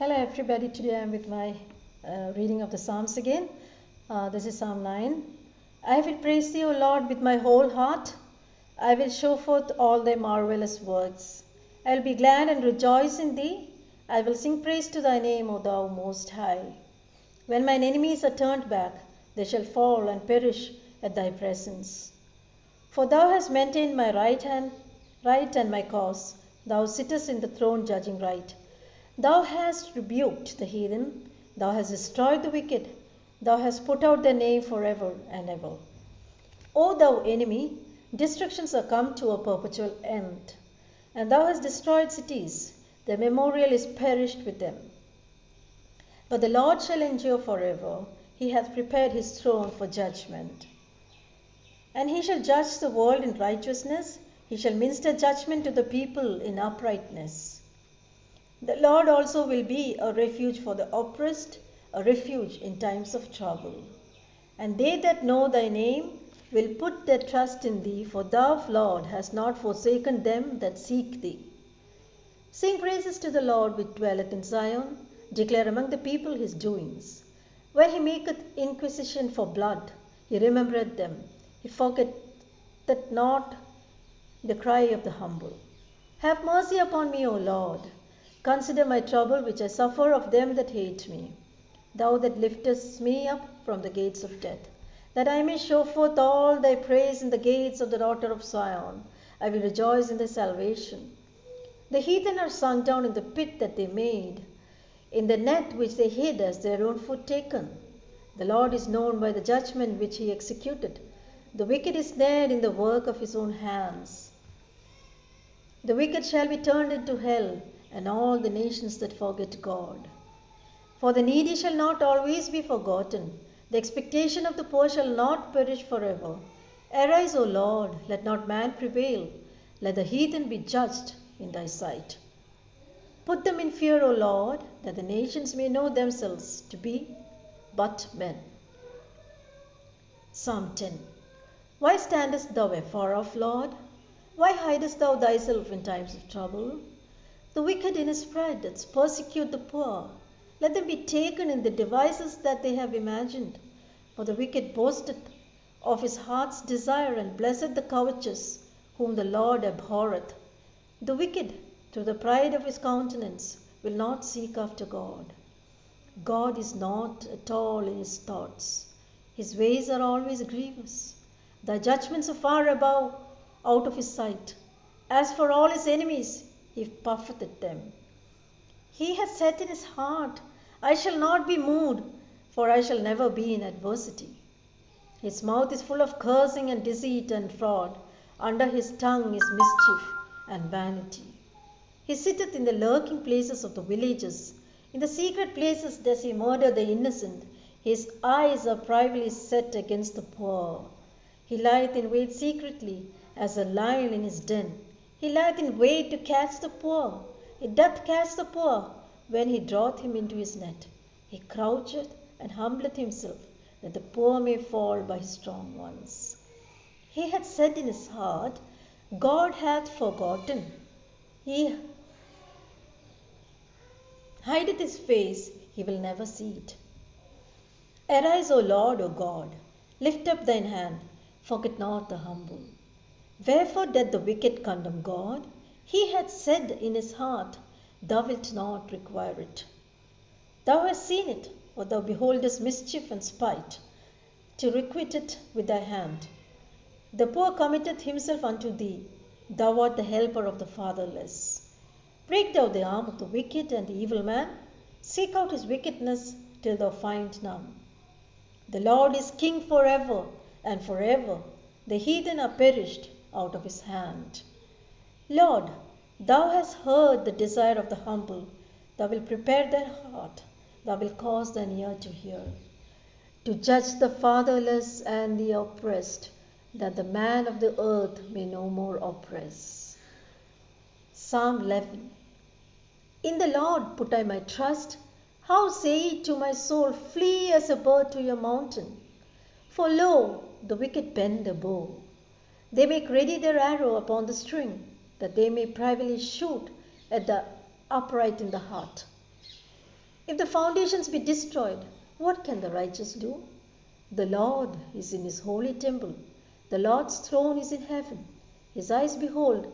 Hello everybody, today I am with my reading of the Psalms again. This is Psalm 9. I will praise thee, O Lord, with my whole heart. I will show forth all thy marvelous works. I will be glad and rejoice in thee. I will sing praise to thy name, O thou most high. When mine enemies are turned back, they shall fall and perish at thy presence. For thou hast maintained my right and my cause. Thou sittest in the throne judging right. Thou hast rebuked the heathen, thou hast destroyed the wicked, thou hast put out their name forever and ever. O thou enemy, destructions are come to a perpetual end, and thou hast destroyed cities, their memorial is perished with them. But the Lord shall endure forever, he hath prepared his throne for judgment. And he shall judge the world in righteousness, he shall minister judgment to the people in uprightness. The Lord also will be a refuge for the oppressed, a refuge in times of trouble. And they that know thy name will put their trust in thee, for thou, Lord, hast not forsaken them that seek thee. Sing praises to the Lord which dwelleth in Zion, declare among the people his doings. When he maketh inquisition for blood, he remembereth them, he forgetteth not the cry of the humble. Have mercy upon me, O Lord. Consider my trouble which I suffer of them that hate me. Thou that liftest me up from the gates of death, that I may show forth all thy praise in the gates of the daughter of Zion. I will rejoice in thy salvation. The heathen are sunk down in the pit that they made, in the net which they hid as their own foot taken. The Lord is known by the judgment which he executed. The wicked is snared in the work of his own hands. The wicked shall be turned into hell, and all the nations that forget God. For the needy shall not always be forgotten, the expectation of the poor shall not perish forever. Arise, O Lord, let not man prevail, let the heathen be judged in thy sight. Put them in fear, O Lord, that the nations may know themselves to be but men. Psalm 10. Why standest thou afar off, Lord? Why hidest thou thyself in times of trouble? The wicked in his pride doth persecute the poor. Let them be taken in the devices that they have imagined. For the wicked boasteth of his heart's desire, and blesseth the covetous, whom the Lord abhorreth. The wicked, through the pride of his countenance, will not seek after God. God is not at all in his thoughts. His ways are always grievous. Thy judgments are far above, out of his sight. As for all his enemies, he puffeth at them. He hath said in his heart, I shall not be moved, for I shall never be in adversity. His mouth is full of cursing and deceit and fraud. Under his tongue is mischief and vanity. He sitteth in the lurking places of the villages. In the secret places does he murder the innocent. His eyes are privily set against the poor. He lieth in wait secretly, as a lion in his den. He lieth in wait to catch the poor. He doth catch the poor when he draweth him into his net. He croucheth and humbleth himself, that the poor may fall by his strong ones. He hath said in his heart, God hath forgotten. He hideth his face, he will never see it. Arise, O Lord, O God, lift up thine hand, forget not the humble. Wherefore doth the wicked condemn God? He hath said in his heart, Thou wilt not require it. Thou hast seen it, for thou beholdest mischief and spite, to requite it with thy hand. The poor committeth himself unto thee. Thou art the helper of the fatherless. Break thou the arm of the wicked and the evil man. Seek out his wickedness till thou find none. The Lord is king forever and forever. The heathen are perished out of his hand. Lord, thou hast heard the desire of the humble. Thou wilt prepare their heart. Thou wilt cause thine ear to hear. To judge the fatherless and the oppressed, that the man of the earth may no more oppress. Psalm 11. In the Lord put I my trust. How say ye to my soul, Flee as a bird to your mountain? For lo, the wicked bend the bow. They make ready their arrow upon the string, that they may privily shoot at the upright in the heart. If the foundations be destroyed, what can the righteous do? The Lord is in his holy temple. The Lord's throne is in heaven. His eyes behold,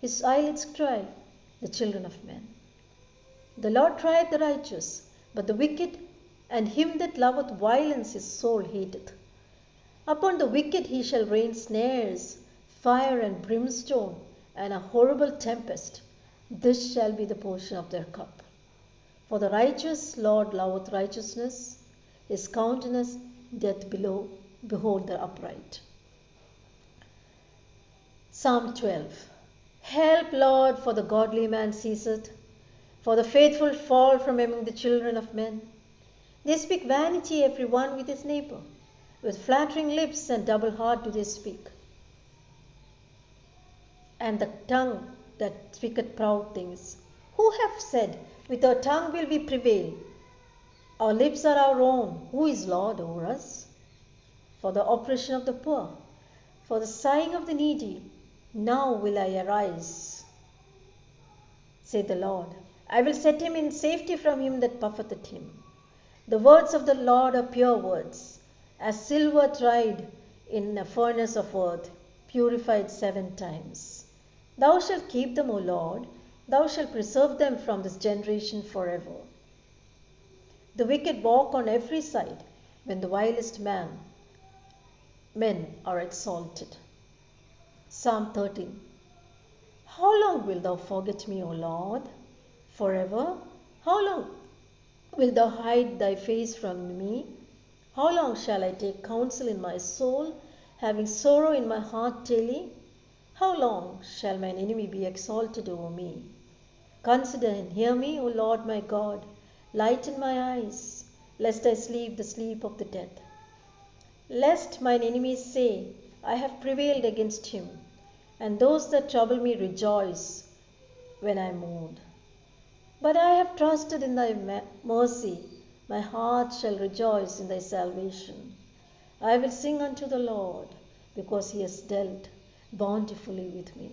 his eyelids cry, the children of men. The Lord trieth the righteous, but the wicked and him that loveth violence his soul hateth. Upon the wicked he shall rain snares, fire and brimstone, and a horrible tempest. This shall be the portion of their cup. For the righteous Lord loveth righteousness, his countenance doth behold the upright. Psalm 12. Help, Lord, for the godly man ceaseth, for the faithful fall from among the children of men. They speak vanity every one with his neighbor. With flattering lips and double heart do they speak. And the tongue that speaketh proud things. Who hath said, with our tongue will we prevail? Our lips are our own. Who is Lord over us? For the oppression of the poor, for the sighing of the needy, now will I arise, saith the Lord. I will set him in safety from him that puffeth at him. The words of the Lord are pure words, as silver tried in a furnace of earth, purified 7 times. Thou shalt keep them, O Lord, thou shalt preserve them from this generation forever. The wicked walk on every side, when the vilest men are exalted. Psalm 13. How long wilt thou forget me, O Lord? Forever? How long wilt thou hide thy face from me? How long shall I take counsel in my soul, having sorrow in my heart daily? How long shall mine enemy be exalted over me? Consider and hear me, O Lord my God. Lighten my eyes, lest I sleep the sleep of the dead. Lest mine enemies say, I have prevailed against him, and those that trouble me rejoice when I mourn. But I have trusted in thy mercy. My heart shall rejoice in thy salvation. I will sing unto the Lord, because he has dealt bountifully with me.